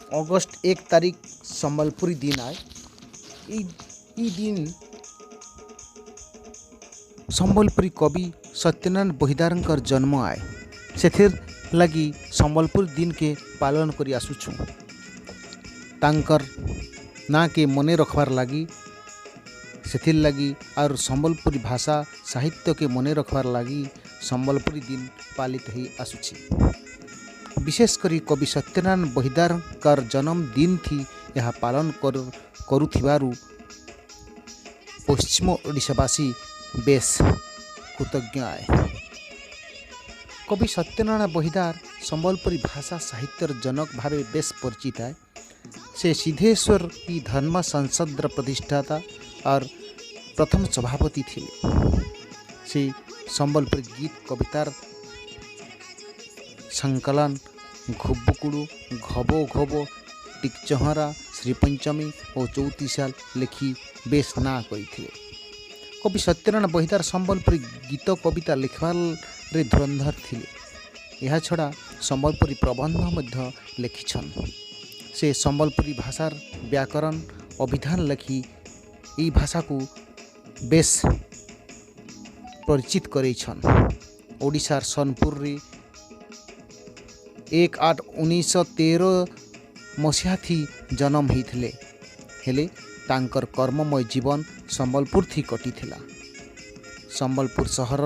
August 1 तारीख संबलपुरी दिन आए। ई दिन संबलपुरी कवि सत्यनारायण बहिदारकर जन्म आए। सेथिर लगी संबलपुर दिन के पालन करी आसुछु। तांकर ना के मने रखबार लगी सेथिर लगी और संबलपुरी भाषा साहित्य के मने रखबार लगी संबलपुरी दिन पालित ही आसुछि। विशेष करी कवि सत्यनारायण बहिदारकर जन्म दिन थी यह पालन करुथिबारु पश्चिम ओडिशावासी बेस कृतज्ञ आए। कवि सत्यनारायण बहिदार संबलपुरी भाषा साहित्यर जनक भावे बेस परिचित है। से सिद्धेश्वर की धर्म संसद प्रतिष्ठाता और प्रथम सभापति थे। से संबलपुरी गीत कवितार संकलन घुब्बुकुड़ू, घबो घबो, टिकचहरा, श्रीपंचमी और चौतीसाल लिखी बेस ना करथिले। कवि सत्यनारायण बहिदार संबलपुरी गीत कविता लिखबार धुरंधर थिले। यह छड़ा संबलपुरी प्रबंध मध्य लिखिछन। से संबलपुरी भाषार व्याकरण अभिधान लिखि ई भाषा को बेस परिचित करेछन। ओडिशार सोनपुर रे 1/8/1913 मसीहा थी जन्म होइथिले। हेले तांकर कर्ममय जीवन संबलपुर थी कटिथिला। संबलपुर सहर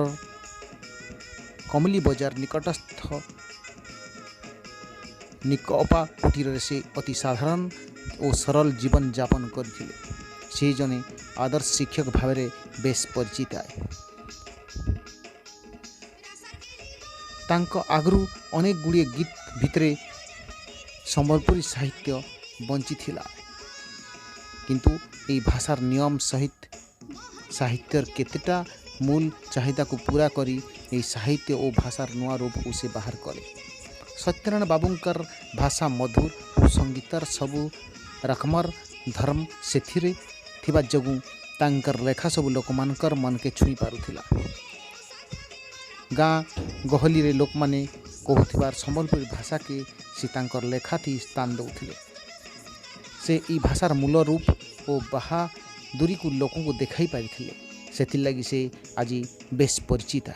कमली बजार निकटस्थ निकपा कुटीर से अति साधारण और सरल जीवन यापन करथिले। से जने आदर्श शिक्षक भाव बेस परिचित आए। तांको आगरू अनेक गुड़िए गीत भितरे संबलपुरी साहित्य बंची थिला। किंतु ये भाषार नियम सहित साहित्यर केतेटा मूल चाहिदा को पूरा करी ये साहित्य और भाषार नुआ रूप को से बाहर करे। सत्यनारायण बाबूंकर भाषा मधुर और संगीतार सबू रकमर धर्म सेथिरे थिबा जगु तांकर लेखा सबू लोकमानकर मन के छुई पारुथिला। गाँ गहली रे लोक माने कहूथिबार संबलपुरी भाषा के से तांकर लेखा थी स्थान दौथिले। से ई भाषार मूल रूप और बहादुरी को लोकों को देखाई पारिथिले। सेथिर लगी से आज बेस परिचित है।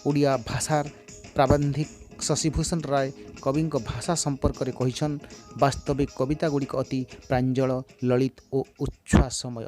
ओडिया भाषार प्राबंधिक शशिभूषण राय कवि भाषा संपर्क में कहिछन वास्तविक कविता गुड़िक अति प्रांजल ललित और उच्छ्वासमय।